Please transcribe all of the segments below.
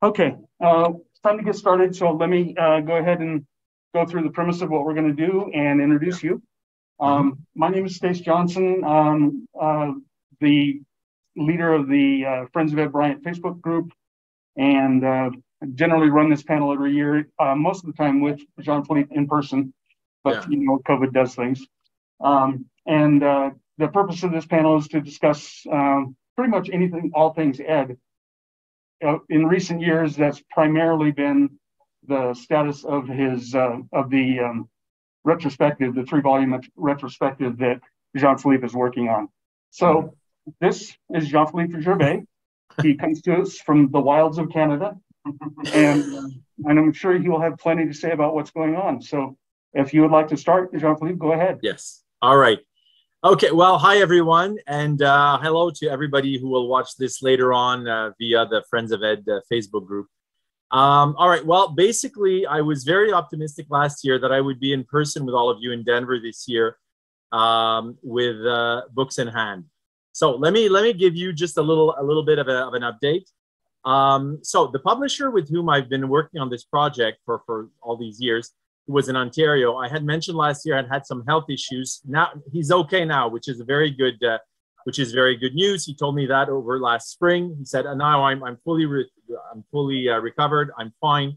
Okay, it's time to get started. So let me go ahead and go through the premise of what we're going to do and introduce you. My name is Stace Johnson. I'm the leader of the Friends of Ed Bryant Facebook group, and generally run this panel every year, most of the time with Jean-Philippe in person, but you know, COVID does things. The purpose of this panel is to discuss pretty much anything, all things Ed. In recent years, that's primarily been the status of his retrospective, the 3-volume retrospective that Jean-Philippe is working on. So this is Jean-Philippe Gervais. He comes to us from the wilds of Canada, and I'm sure he will have plenty to say about what's going on. So if you would like to start, Jean-Philippe, go ahead. Yes. All right. Okay, well, hi, everyone, and hello to everybody who will watch this later on via the Friends of Ed Facebook group. All right, well, basically, I was very optimistic last year that I would be in person with all of you in Denver this year with books in hand. So let me give you just a little bit of an update. So the publisher with whom I've been working on this project for all these years, who was in Ontario, I had mentioned last year had some health issues. Now he's okay now, which is very good news. He told me that over last spring. He said, "Now I'm fully recovered. I'm fine,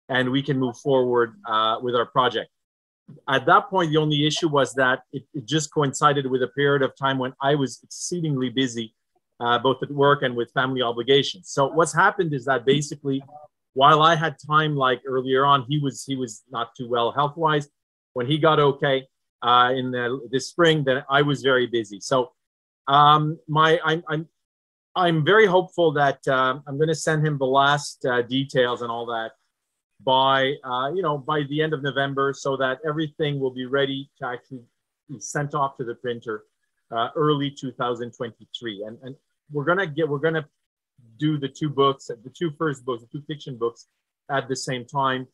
and we can move forward with our project." At that point, the only issue was that it just coincided with a period of time when I was exceedingly busy, both at work and with family obligations. So what's happened is that basically, while I had time, like earlier on, he was not too well health-wise. When he got okay in this spring, then I was very busy. So I'm very hopeful that I'm going to send him the last details and all that by the end of November, so that everything will be ready to actually be sent off to the printer early 2023. And we're gonna do the two first books, the 2 fiction books at the same time,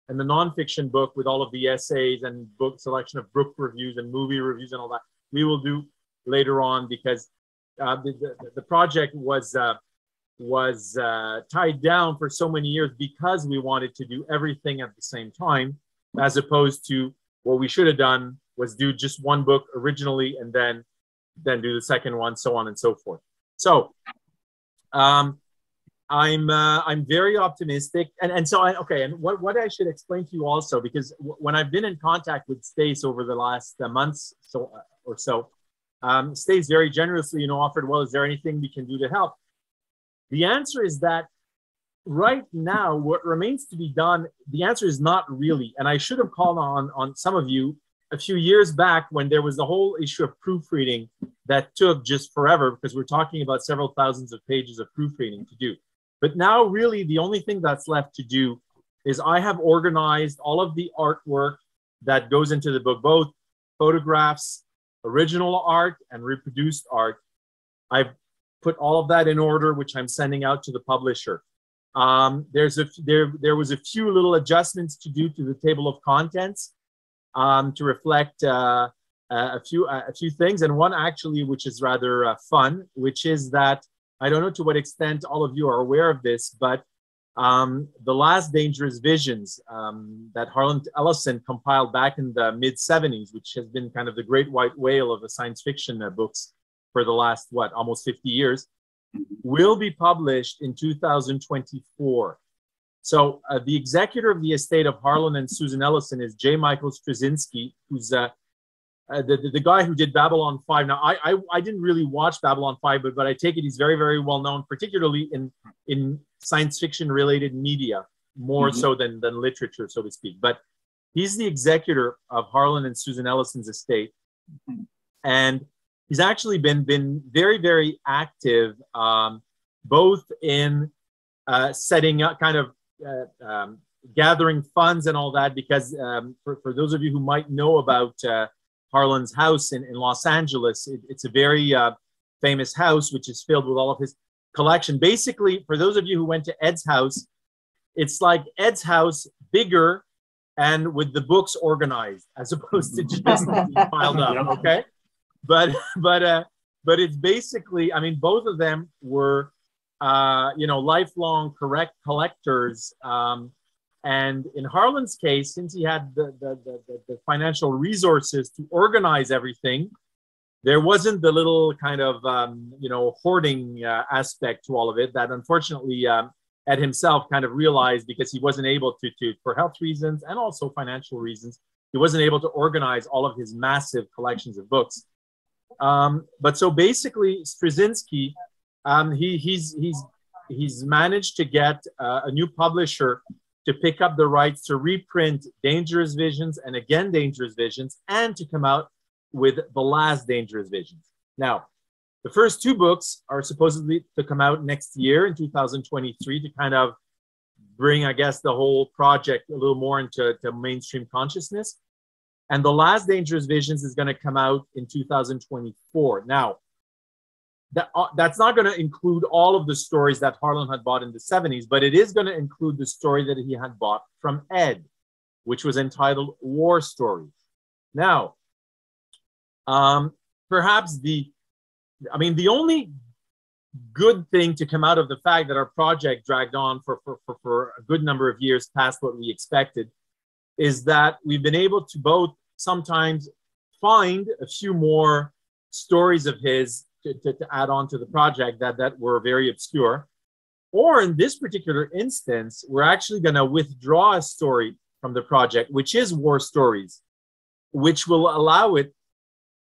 and the nonfiction book with all of the essays and book selection of book reviews and movie reviews and all that we will do later on, because the project was tied down for so many years because we wanted to do everything at the same time, as opposed to what we should have done was do just one book originally and then do the second one, so on and so forth. So I'm very optimistic, and so what I should explain to you also, because when I've been in contact with Stace over the last months or so, Stace very generously offered, well, is there anything we can do to help? The answer is that right now, what remains to be done, the answer is not really. And I should have called on some of you a few years back when there was the whole issue of proofreading that took just forever, because we're talking about several thousands of pages of proofreading to do. But now really the only thing that's left to do is I have organized all of the artwork that goes into the book, both photographs, original art, and reproduced art. I've put all of that in order, which I'm sending out to the publisher. There was a few little adjustments to do to the table of contents to reflect a few things, and one actually which is rather fun, which is that I don't know to what extent all of you are aware of this, but the Last Dangerous Visions that Harlan Ellison compiled back in the mid-70s, which has been kind of the great white whale of the science fiction books for the last, almost 50 years, will be published in 2024. So the executor of the estate of Harlan and Susan Ellison is J. Michael Straczynski, who's the guy who did Babylon 5. Now, I didn't really watch Babylon 5, but I take it he's very, very well known, particularly in science fiction related media, more so than literature, so to speak. But he's the executor of Harlan and Susan Ellison's estate. And he's actually been very, very active, both in setting up kind of gathering funds and all that, because for those of you who might know about Harlan's house in Los Angeles, it's a very famous house, which is filled with all of his collection. Basically, for those of you who went to Ed's house, it's like Ed's house, bigger and with the books organized, as opposed to just piled up, okay? But it's basically, I mean, both of them were lifelong collectors. And in Harlan's case, since he had the financial resources to organize everything, there wasn't the little kind of, hoarding aspect to all of it that unfortunately Ed himself kind of realized, because he wasn't able to, for health reasons and also financial reasons, he wasn't able to organize all of his massive collections of books. But so basically, Straczynski, he's managed to get a new publisher to pick up the rights to reprint Dangerous Visions and again Dangerous Visions, and to come out with The Last Dangerous Visions. Now, the first two books are supposedly to come out next year in 2023 to kind of bring, I guess, the whole project a little more into mainstream consciousness. And The Last Dangerous Visions is going to come out in 2024. Now, that's not going to include all of the stories that Harlan had bought in the 70s, but it is going to include the story that he had bought from Ed, which was entitled War Stories. Now, perhaps the only good thing to come out of the fact that our project dragged on for a good number of years past what we expected is that we've been able to both sometimes find a few more stories of his to add on to the project that were very obscure. Or in this particular instance, we're actually going to withdraw a story from the project, which is War Stories, which will allow it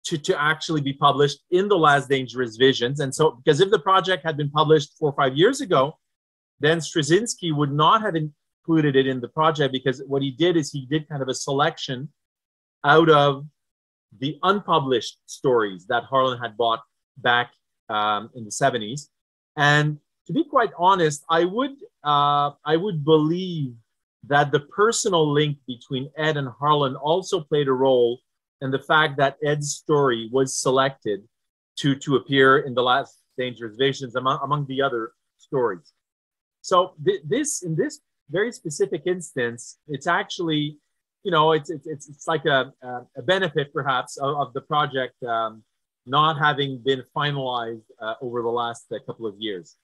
to actually be published in The Last Dangerous Visions. And so, because if the project had been published 4 or 5 years ago, then Straczynski would not have included it in the project, because what he did is he did kind of a selection out of the unpublished stories that Harlan had bought back in the 70s. And to be quite honest, I would believe that the personal link between Ed and Harlan also played a role in the fact that Ed's story was selected to appear in The Last Dangerous Visions among the other stories. So in this very specific instance, it's actually, it's like a benefit perhaps of the project not having been finalized over the last couple of years.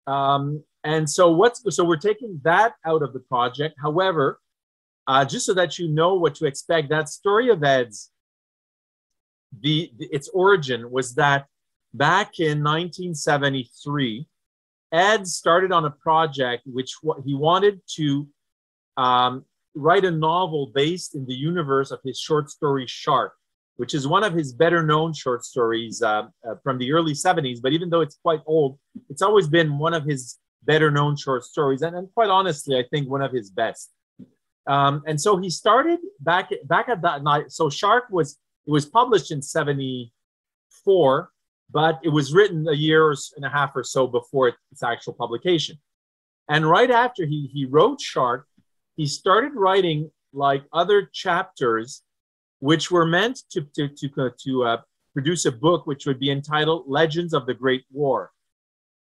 And so we're taking that out of the project. However, just so that you know what to expect, that story of Ed's, its origin was that back in 1973, Ed started on a project which he wanted to write a novel based in the universe of his short story Shark, which is one of his better known short stories from the early 70s. But even though it's quite old, it's always been one of his better known short stories. And quite honestly, I think one of his best. And so he started back at that night. So Shark was published in 74, but it was written a year and a half or so before its actual publication. And right after he wrote Shark, he started writing like other chapters, which were meant to produce a book which would be entitled Legends of the Great War,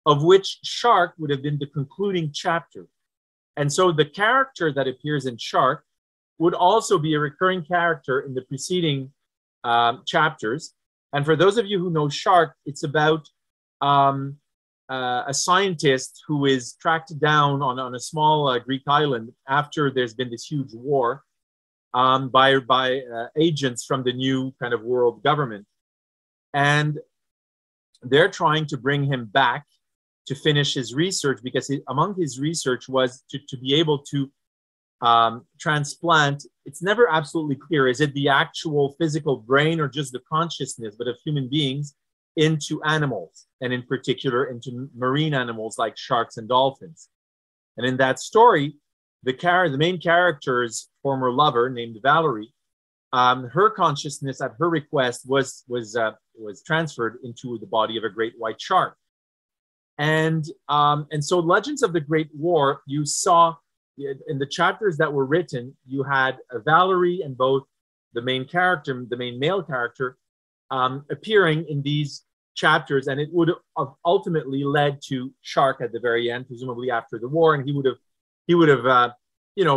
of which Shark would have been the concluding chapter. And so the character that appears in Shark would also be a recurring character in the preceding chapters. And for those of you who know Shark, it's about a scientist who is tracked down on a small Greek island after there's been this huge war by agents from the new kind of world government. And they're trying to bring him back to finish his research, because among his research was to be able to transplant. It's never absolutely clear, is it the actual physical brain or just the consciousness, but of human beings, into animals, and in particular into marine animals like sharks and dolphins. And in that story, the main character's former lover, named Valerie, her consciousness at her request was transferred into the body of a great white shark. And so Legends of the Great War, you saw in the chapters that were written, you had Valerie and both the main male character, appearing in these chapters, and it would have ultimately led to Shark at the very end, presumably after the war, and he would have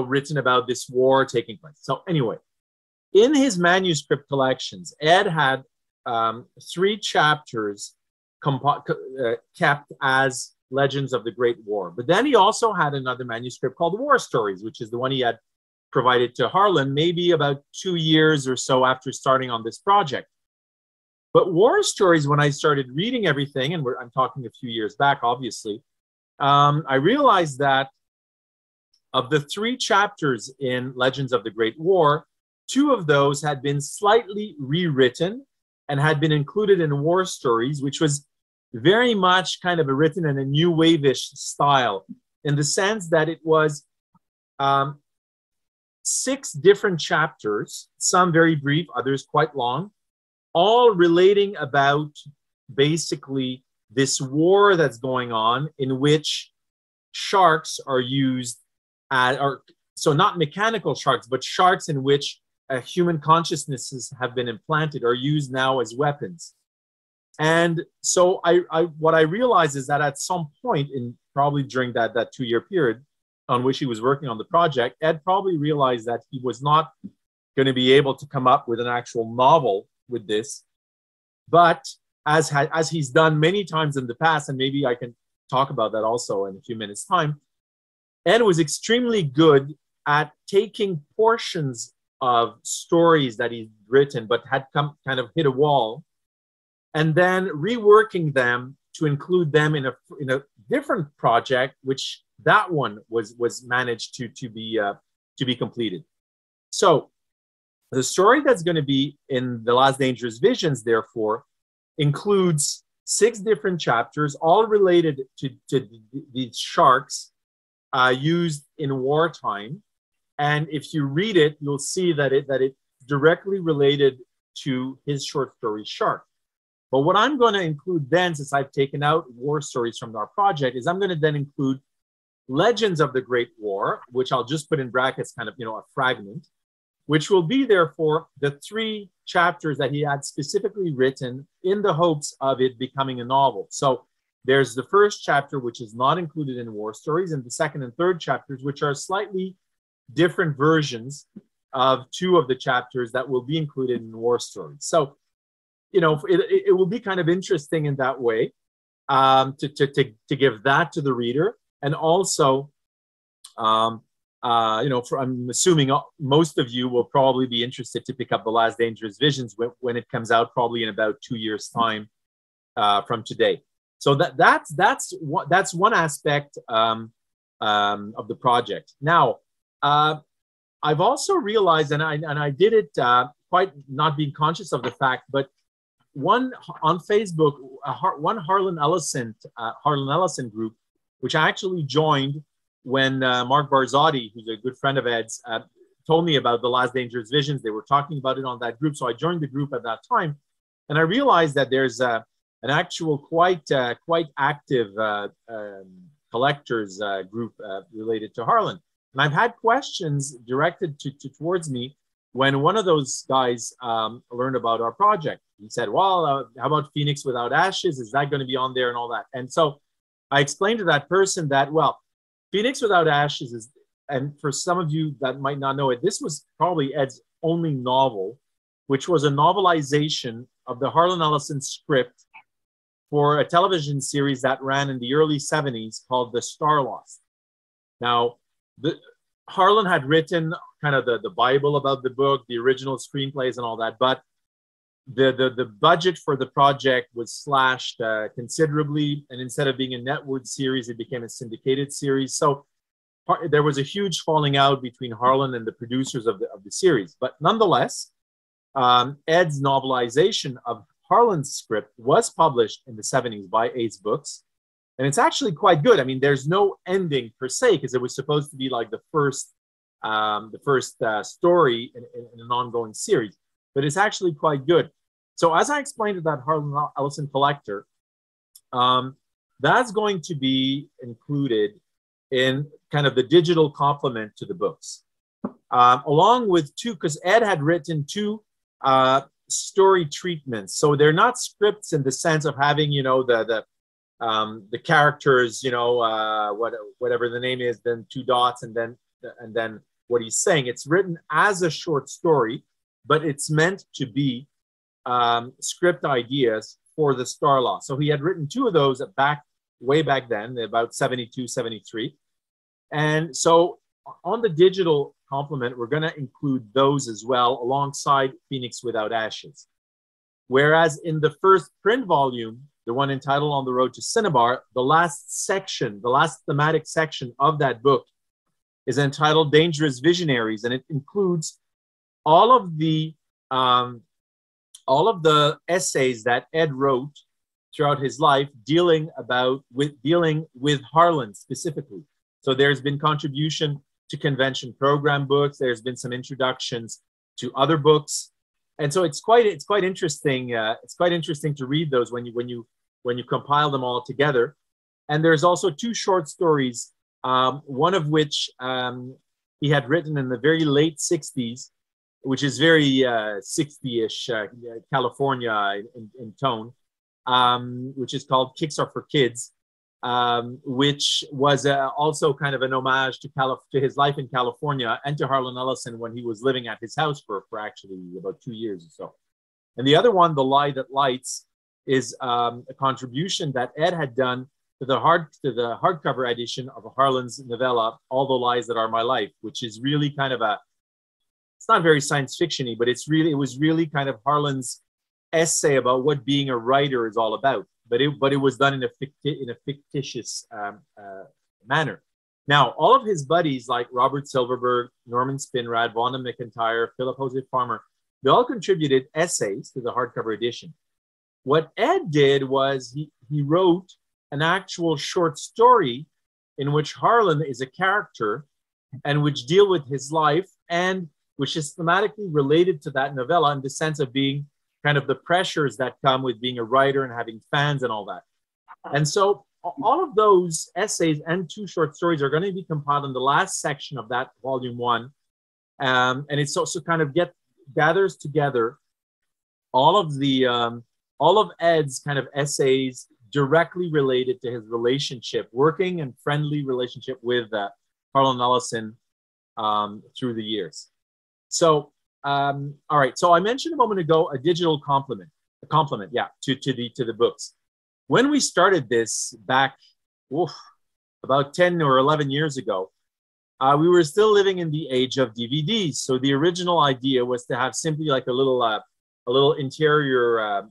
written about this war taking place. So anyway, in his manuscript collections, Ed had 3 chapters kept as Legends of the Great War. But then he also had another manuscript called War Stories, which is the one he had provided to Harlan maybe about 2 years or so after starting on this project. But War Stories, when I started reading everything, and I'm talking a few years back, obviously, I realized that of the 3 chapters in Legends of the Great War, 2 of those had been slightly rewritten and had been included in War Stories, which was very much kind of written in a new wave-ish style, in the sense that it was 6 different chapters, some very brief, others quite long, all relating about basically this war that's going on, in which sharks are used so not mechanical sharks, but sharks in which human consciousnesses have been implanted are used now as weapons. And so what I realized is that at some point probably during that 2-year period on which he was working on the project, Ed probably realized that he was not going to be able to come up with an actual novel with this. But as he's done many times in the past, and maybe I can talk about that also in a few minutes' time, Ed was extremely good at taking portions of stories that he'd written but had kind of hit a wall, and then reworking them to include them in a different project, which that one was managed to be completed. So the story that's going to be in The Last Dangerous Visions, therefore, includes 6 different chapters, all related to these sharks used in wartime. And if you read it, you'll see that it's directly related to his short story Shark. But what I'm going to include then, since I've taken out War Stories from our project, is I'm going to then include Legends of the Great War, which I'll just put in brackets, kind of, a fragment, which will be therefore the 3 chapters that he had specifically written in the hopes of it becoming a novel. So there's the first chapter, which is not included in War Stories, and the second and third chapters, which are slightly different versions of 2 of the chapters that will be included in War Stories. So, it will be kind of interesting in that way to give that to the reader. And also, I'm assuming most of you will probably be interested to pick up The Last Dangerous Visions when it comes out, probably in about 2 years' time from today. So that's one aspect of the project. Now, I've also realized, and I did it quite not being conscious of the fact, but one on Facebook, one Harlan Ellison group, which I actually joined when Mark Barzotti, who's a good friend of Ed's, told me about The Last Dangerous Visions. They were talking about it on that group, so I joined the group at that time, and I realized that there's an actual quite active collectors group related to Harlan. And I've had questions directed towards me when one of those guys learned about our project. He said, well, how about Phoenix Without Ashes? Is that going to be on there and all that? And so I explained to that person that, well, Phoenix Without Ashes is, and for some of you that might not know it, this was probably Ed's only novel, which was a novelization of the Harlan Ellison script for a television series that ran in the early 70s called The Star Lost. Now, Harlan had written kind of the Bible about the book, the original screenplays and all that, but the budget for the project was slashed considerably, and instead of being a network series, it became a syndicated series. So there was a huge falling out between Harlan and the producers of the series. But nonetheless, Ed's novelization of Harlan's script was published in the 70s by Ace Books, and it's actually quite good. I mean, there's no ending per se, because it was supposed to be like the first story in an ongoing series, but it's actually quite good. So as I explained to that Harlan Ellison collector, that's going to be included in kind of the digital complement to the books, along with 2, because Ed had written 2 story treatments. So they're not scripts in the sense of having, the characters, whatever the name is, then 2 dots, and then what he's saying. It's written as a short story, but it's meant to be script ideas for the Star Lost. So he had written 2 of those back way back then, about 72, 73. And so on the digital complement, we're going to include those as well alongside Phoenix Without Ashes. Whereas in the first print volume, the one entitled On the Road to Cinnabar, the last section, the last thematic section of that book is entitled Dangerous Visionaries, and it includes all of the essays that Ed wrote throughout his life dealing with Harlan specifically. So there's been contribution to convention program books. There's been some introductions to other books, and so it's quite interesting. It's quite interesting to read those when you compile them all together. And there's also two short stories, one of which he had written in the very late 60s, which is very 60-ish California in tone, which is called Kicks Are for Kids, which was also kind of an homage to his life in California and to Harlan Ellison when he was living at his house for actually about 2 years or so. And the other one, The Lie That Lights, is a contribution that Ed had done to the hardcover edition of Harlan's novella, All the Lies That Are My Life, which is really kind of it's not very science fiction-y, but it was really kind of Harlan's essay about what being a writer is all about. But it was done in a fictitious manner. Now, all of his buddies like Robert Silverberg, Norman Spinrad, Vonda McIntyre, Philip Jose Farmer, they all contributed essays to the hardcover edition. What Ed did was he wrote an actual short story in which Harlan is a character and which deal with his life and which is thematically related to that novella in the sense of being kind of the pressures that come with being a writer and having fans and all that. And so all of those essays and two short stories are going to be compiled in the last section of that volume one. And it's also kind of gathers together all of Ed's kind of essays directly related to his working and friendly relationship with Harlan Ellison through the years. So, all right. So I mentioned a moment ago a digital complement, to the books. When we started this back about 10 or 11 years ago, we were still living in the age of DVDs. So the original idea was to have simply like a little interior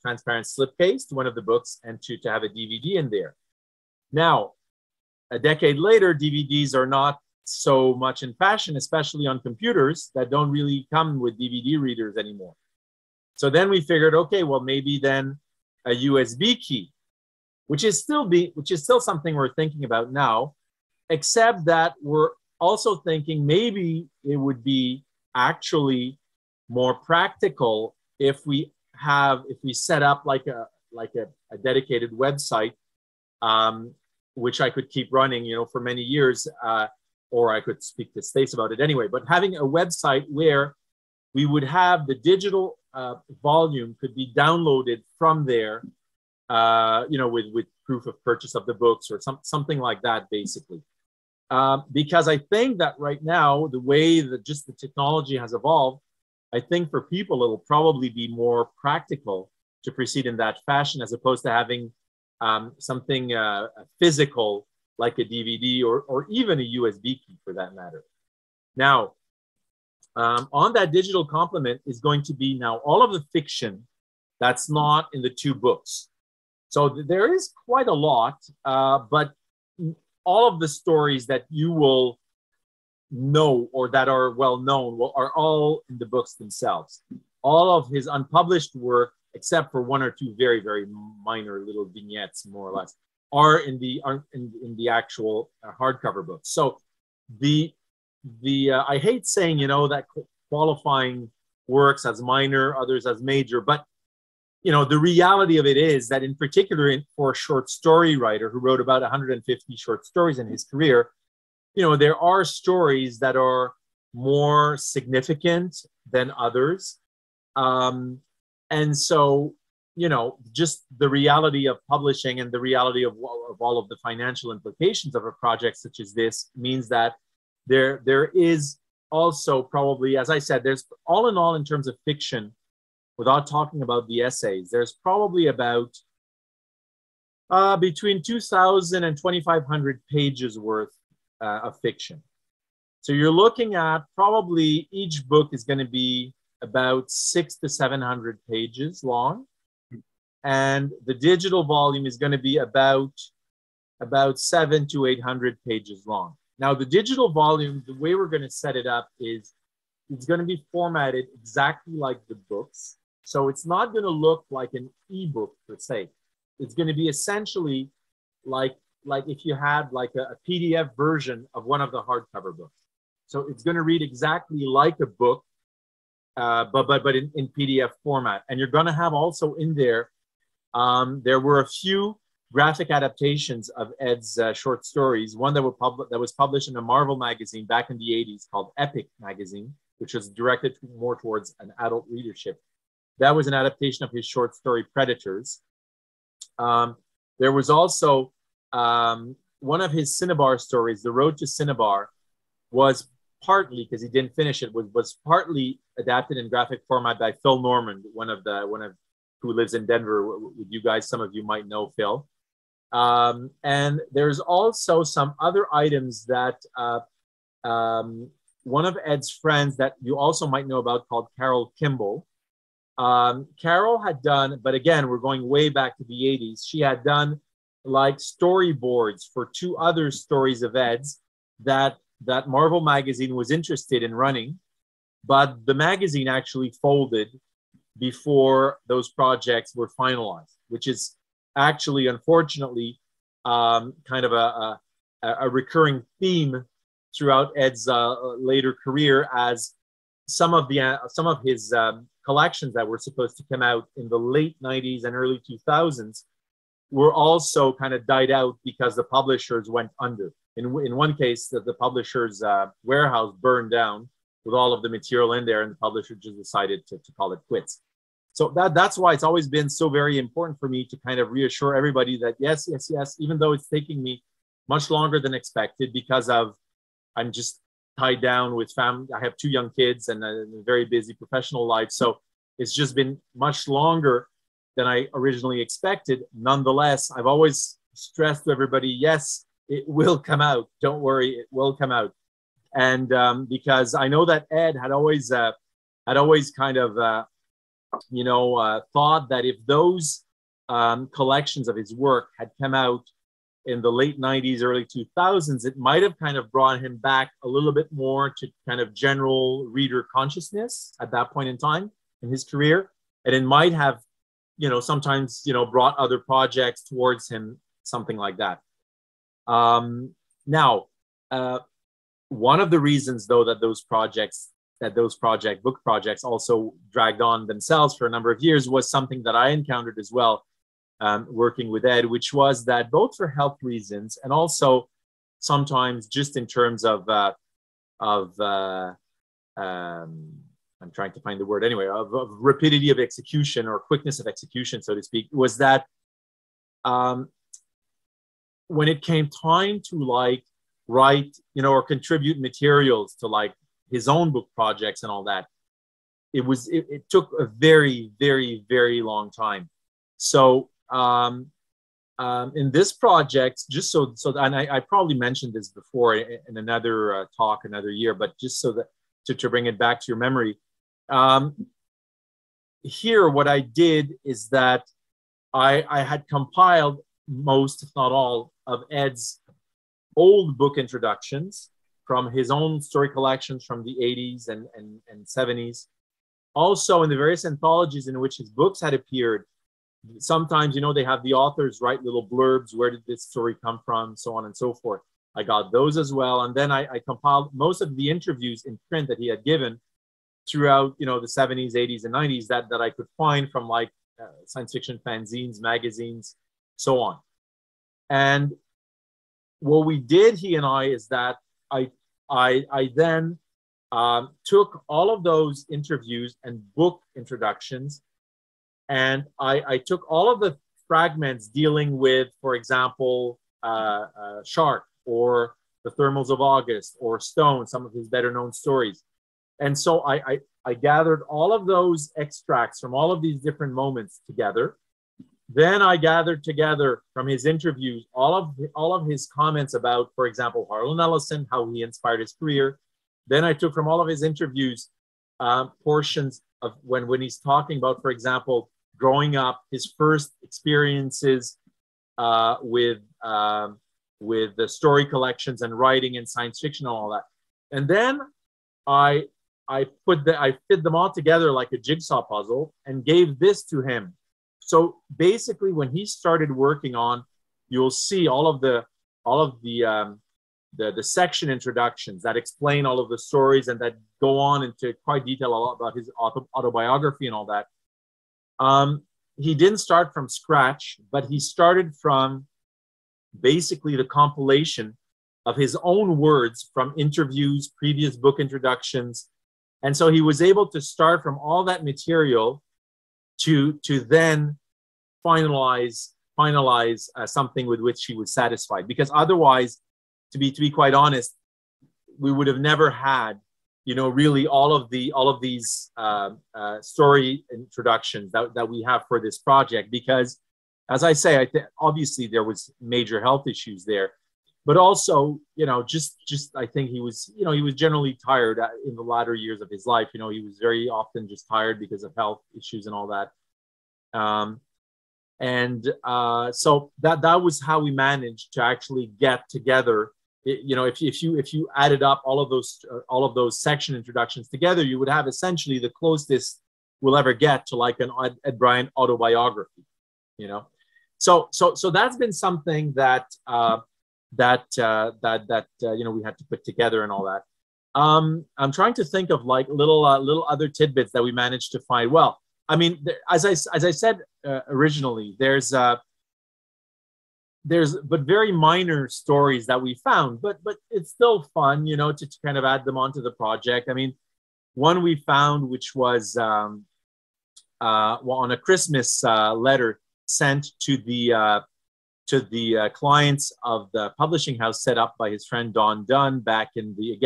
transparent slipcase to one of the books and to have a DVD in there. Now, a decade later, DVDs are not so much in fashion, especially on computers that don't really come with DVD readers anymore. So then we figured, okay, well, maybe then a USB key, which is still something we're thinking about now, except that we're also thinking maybe it would be actually more practical if we set up like a dedicated website, which I could keep running, for many years, or I could speak to Stace about it anyway. But having a website where we would have the digital volume could be downloaded from there, with proof of purchase of the books or something like that, basically. Because I think that right now, the way that just the technology has evolved, I think for people, it'll probably be more practical to proceed in that fashion as opposed to having something physical like a DVD or even a USB key for that matter. Now, on that digital complement is going to be now all of the fiction that's not in the two books. So there is quite a lot, but all of the stories that you will know or that are well known are all in the books themselves. All of his unpublished work, except for one or two very, very minor little vignettes, more or less, are in the actual hardcover books. So I hate saying, that qualifying works as minor, others as major, but the reality of it is that in particular for a short story writer who wrote about 150 short stories in his career, there are stories that are more significant than others. And so, just the reality of publishing and the reality of all of the financial implications of a project such as this means that there is also probably, as I said, there's all in all in terms of fiction, without talking about the essays, there's probably about Between 2,000 and 2,500 pages worth of fiction. So you're looking at probably each book is going to be about 600 to 700 pages long. And the digital volume is going to be about 700 to 800 pages long. Now, the digital volume, the way we're going to set it up is it's going to be formatted exactly like the books. So it's not going to look like an ebook per se. It's going to be essentially like if you had like a PDF version of one of the hardcover books. So it's going to read exactly like a book, but in PDF format. And you're going to have also in there, there were a few graphic adaptations of Ed's short stories. One that was published in a Marvel magazine back in the 80s called Epic magazine, which was directed more towards an adult readership. That was an adaptation of his short story Predators. There was also one of his Cinnabar stories, The Road to Cinnabar, was partly, because he didn't finish it, was partly adapted in graphic format by Phil Norman, one of who lives in Denver with you guys. Some of you might know Phil. And there's also some other items that one of Ed's friends that you also might know about called Carol Kimball. Carol had done, but again, we're going way back to the 80s. She had done like storyboards for two other stories of Ed's that Marvel magazine was interested in running, but the magazine actually folded before those projects were finalized, which is actually, unfortunately, kind of a recurring theme throughout Ed's later career, as some of his collections that were supposed to come out in the late 90s and early 2000s were also kind of died out because the publishers went under. In one case, the publisher's warehouse burned down with all of the material in there, and the publisher just decided to call it quits. So that's why it's always been so very important for me to kind of reassure everybody that yes, even though it's taking me much longer than expected because I'm just tied down with family. I have 2 young kids and a very busy professional life. So it's just been much longer than I originally expected. Nonetheless, I've always stressed to everybody, yes, it will come out. Don't worry, it will come out. And because I know that Ed had always kind of, thought that if those collections of his work had come out in the late 90s, early 2000s, it might have kind of brought him back a little bit more to kind of general reader consciousness at that point in time in his career. And it might have, sometimes, brought other projects towards him, something like that. Now, one of the reasons, though, that those book projects also dragged on themselves for a number of years was something that I encountered as well, working with Ed, which was that both for health reasons and also sometimes just in terms of I'm trying to find the word anyway, of rapidity of execution or quickness of execution, so to speak, was that when it came time to write, or contribute materials to his own book projects and all that, it took a very, very, very long time. So in this project, just so and I probably mentioned this before in another talk another year, but just so that to bring it back to your memory, here what I did is that I had compiled most, if not all, of Ed's old book introductions from his own story collections from the 80s and 70s. Also in the various anthologies in which his books had appeared, sometimes, they have the authors write little blurbs, where did this story come from, so on and so forth. I got those as well. And then I compiled most of the interviews in print that he had given throughout, the 70s, 80s, and 90s that I could find from science fiction fanzines, magazines, so on. And what we did, he and I, is that I then took all of those interviews and book introductions, and I took all of the fragments dealing with, for example, Shark or The Thermals of August or Stone, some of his better known stories. And so I gathered all of those extracts from all of these different moments together. Then I gathered together from his interviews all of his comments about, for example, Harlan Ellison, how he inspired his career. Then I took from all of his interviews portions of when he's talking about, for example, growing up, his first experiences with the story collections and writing and science fiction and all that. And then I fit them all together like a jigsaw puzzle and gave this to him. So basically, when he started working on, you'll see all of the section introductions that explain all of the stories and that go on into quite detail about his autobiography and all that. He didn't start from scratch, but he started from basically the compilation of his own words from interviews, previous book introductions. And so he was able to start from all that material to then finalize something with which he was satisfied. Because otherwise, to be quite honest, we would have never had, really all of these story introductions that we have for this project. Because, as I say, obviously there was major health issues there, but also, just I think he was generally tired in the latter years of his life. He was very often just tired because of health issues and all that. So that was how we managed to actually get together. If you added up all of those section introductions together, you would have essentially the closest we'll ever get to like an Ed Bryant autobiography. So that's been something that we had to put together and all that. I'm trying to think of like little other tidbits that we managed to find. Well, I mean, as I said originally, there's but very minor stories that we found, but it's still fun, to kind of add them onto the project. I mean, one we found, which was on a Christmas letter sent to the clients of the publishing house set up by his friend Don Dunn back in the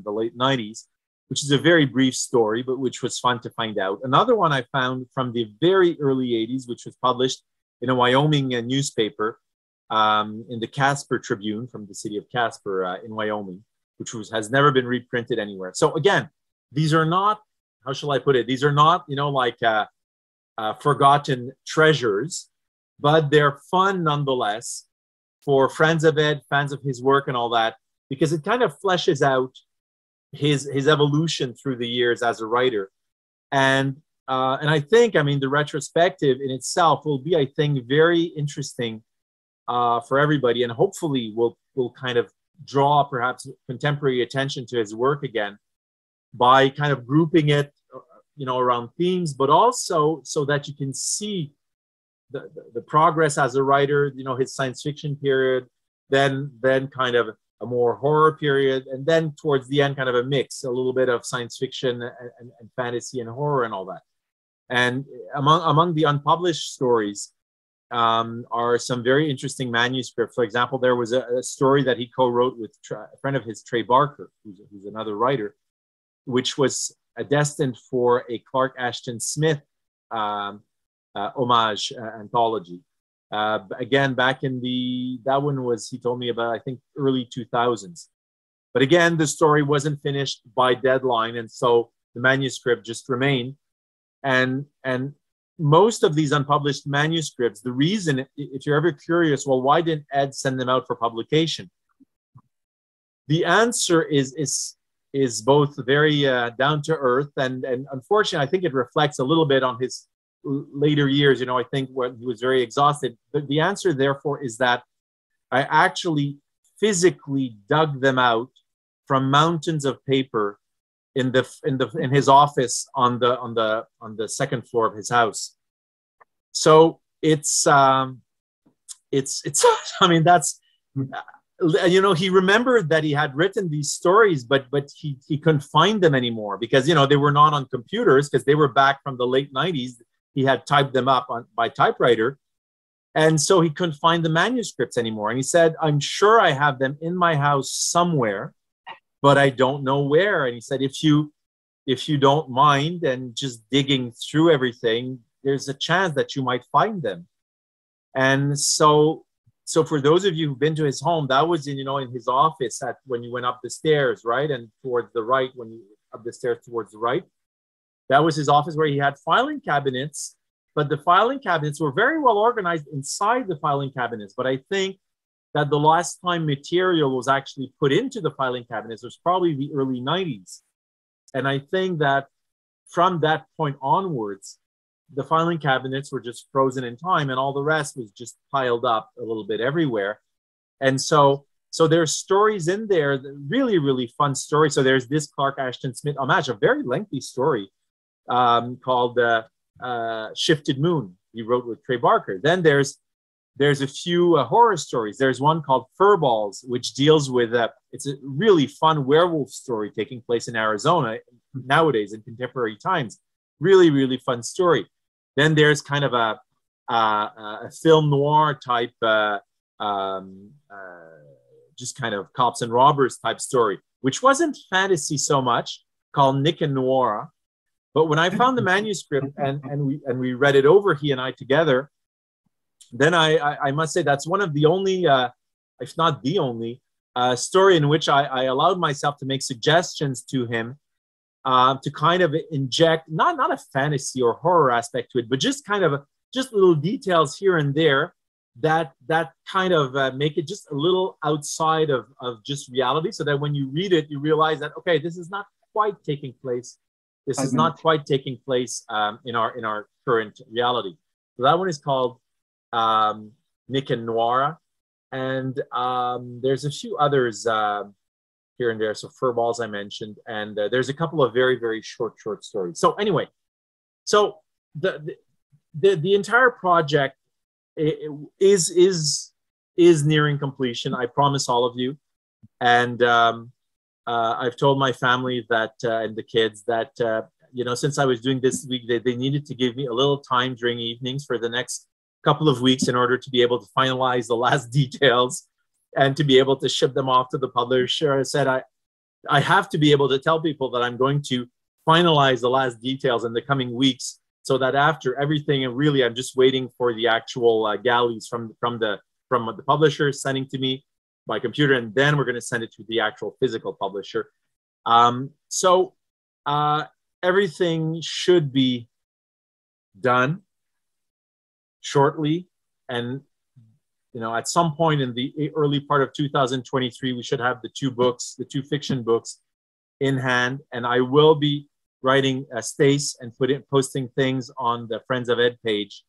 late 90s, which is a very brief story, but which was fun to find out. Another one I found from the very early 80s, which was published in a Wyoming newspaper, in the Casper Tribune from the city of Casper in Wyoming, which has never been reprinted anywhere. So again, these are not, how shall I put it? These are not, forgotten treasures, but they're fun nonetheless for friends of Ed, fans of his work and all that, because it kind of fleshes out his evolution through the years as a writer. And I think, the retrospective in itself will be, I think, very interesting for everybody, and hopefully will kind of draw perhaps contemporary attention to his work again by kind of grouping it, around themes, but also so that you can see the progress as a writer, his science fiction period, then kind of a more horror period, and then towards the end, kind of a mix, a little bit of science fiction and fantasy and horror and all that. And among the unpublished stories are some very interesting manuscripts. For example, there was a story that he co-wrote with a friend of his, Trey Barker, who's another writer, which was destined for a Clark Ashton Smith homage anthology. Again, back in that one was, he told me about, I think, early 2000s. But again, the story wasn't finished by deadline, and so the manuscript just remained. And most of these unpublished manuscripts, the reason, if you're ever curious, well, why didn't Ed send them out for publication? The answer is both very down to earth, and unfortunately, I think it reflects a little bit on his later years. I think when he was very exhausted. But the answer, therefore, is that I actually physically dug them out from mountains of paper in his office on the second floor of his house. So it's I mean, that's, he remembered that he had written these stories, but he couldn't find them anymore because they were not on computers, because they were back from the late 90s. He had typed them up by typewriter, and so he couldn't find the manuscripts anymore. And he said, "I'm sure I have them in my house somewhere, but I don't know where." And he said, if you don't mind and just digging through everything, there's a chance that you might find them. And so for those of you who've been to his home, that was in, in his office when you went up the stairs, right? And towards the right, when you up the stairs towards the right, that was his office where he had filing cabinets, but the filing cabinets were very well organized inside the filing cabinets. But I think that the last time material was actually put into the filing cabinets was probably the early 90s. And I think that from that point onwards, the filing cabinets were just frozen in time, and all the rest was just piled up a little bit everywhere. And so there's stories in there, really, really fun stories. So there's this Clark Ashton Smith homage, a very lengthy story called Shifted Moon. He wrote with Trey Barker. Then there's a few horror stories. There's one called Furballs, which deals with, it's a really fun werewolf story taking place in Arizona nowadays in contemporary times. Really, really fun story. Then there's kind of a film noir type, just kind of cops and robbers type story, which wasn't fantasy so much, called Nick and Noir. But when I found the manuscript and we read it over, he and I together, then I must say that's one of the only, if not the only, story in which I allowed myself to make suggestions to him to kind of inject not a fantasy or horror aspect to it, but just kind of just little details here and there that kind of make it just a little outside of just reality, so that when you read it, you realize that, okay, this is not quite taking place. This is not quite taking place in our current reality. So that one is called Nick and Noir, and there's a few others here and there. So Furballs I mentioned, and there's a couple of very, very short stories. So anyway, so the entire project is nearing completion. I promise all of you, and I've told my family that and the kids that since I was doing this week, they needed to give me a little time during evenings for the next couple of weeks in order to be able to finalize the last details and to be able to ship them off to the publisher. I said I have to be able to tell people that I'm going to finalize the last details in the coming weeks, so that after everything, and really I'm just waiting for the actual galleys from the publisher sending to me by computer, and then we're going to send it to the actual physical publisher. So everything should be done shortly, and at some point in the early part of 2023, we should have the two fiction books in hand, and I will be writing Stace and posting things on the Friends of Ed page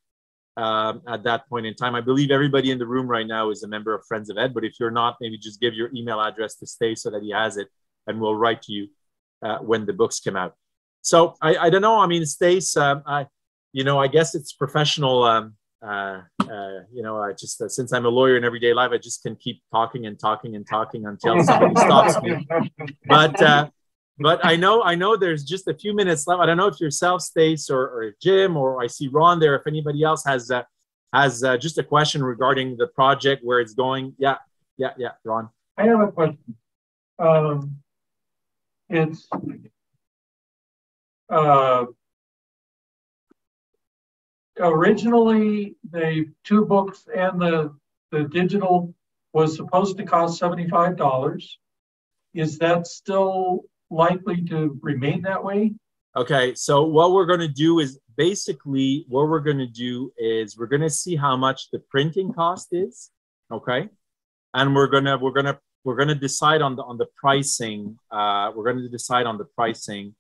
at that point in time. I believe everybody in the room right now is a member of Friends of Ed, but if you're not, maybe just give your email address to Stace so that he has it, and we'll write to you when the books come out. So I don't know. I mean, Stace, I guess it's professional. I just since I'm a lawyer in everyday life, I just can keep talking and talking and talking until somebody stops me. But I know there's just a few minutes left. I don't know if yourself, Stace, or Jim, or I see Ron there. If anybody else has just a question regarding the project, where it's going. Yeah, Ron. I have a question. It's originally the two books and the digital was supposed to cost $75. Is that still likely to remain that way? Okay, so what we're going to do is basically we're going to see how much the printing cost is, okay, and we're going to decide on the pricing. We're going to decide on the pricing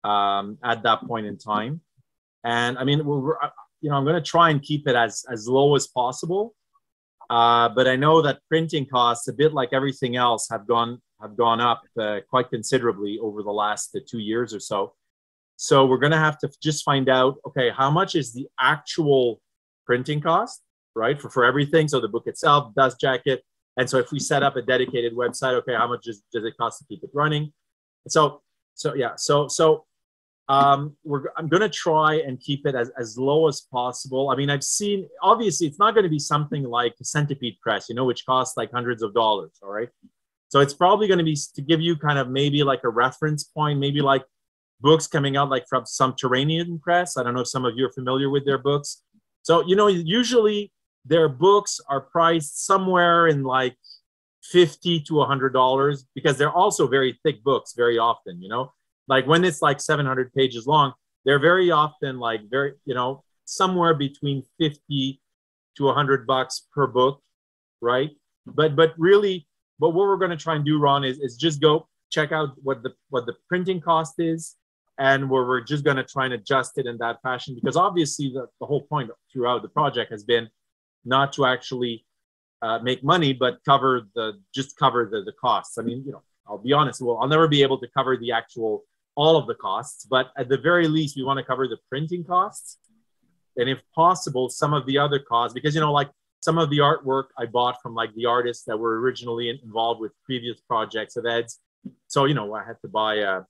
at that point in time, and I mean I'm going to try and keep it as low as possible, but I know that printing costs, a bit like everything else, have gone up quite considerably over the last 2 years or so. So we're going to have to just find out, okay, how much is the actual printing cost, right, for everything? So the book itself, dust jacket. And so if we set up a dedicated website, okay, how much does it cost to keep it running? I'm going to try and keep it as low as possible. I mean, I've seen, obviously, it's not going to be something like a Centipede Press, which costs like hundreds of dollars, all right? So it's probably going to be to give you kind of maybe like a reference point, maybe like books coming out like from Subterranean Press. I don't know if some of you are familiar with their books. So, usually their books are priced somewhere in like $50 to $100 because they're also very thick books very often, you know, like when it's like 700 pages long, they're very often like very, you know, somewhere between 50 to $100 per book, right? But really, but what we're going to try and do, Ron, is just go check out what the printing cost is, and where we're just going to try and adjust it in that fashion, because obviously the whole point throughout the project has been not to actually make money, but cover the costs. I mean, you know, I'll be honest, I'll never be able to cover the actual all of the costs, but at the very least, we want to cover the printing costs, and if possible, some of the other costs, because, you know, like some of the artwork I bought from like the artists that were originally involved with previous projects of Ed's. So, you know, I had to buy a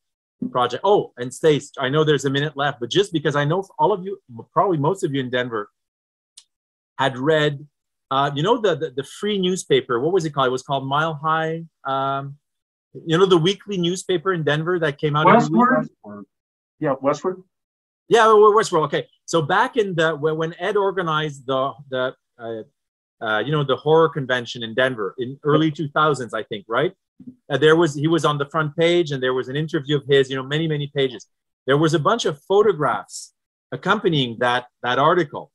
project. Oh, and Stace, I know there's a minute left, but just because I know all of you, probably most of you in Denver, had read, you know, the free newspaper. What was it called? It was called Mile High. You know, the weekly newspaper in Denver that came out. Westward. Yeah, Westward. Yeah, Westward. Okay, so back in when Ed organized the you know, the horror convention in Denver in early 2000s, I think, right? He was on the front page, and there was an interview of his, you know, many pages. There was a bunch of photographs accompanying that article.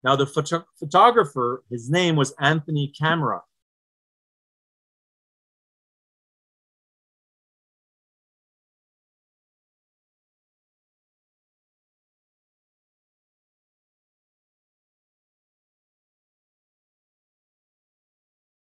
Now, the photographer, his name was Anthony Camera.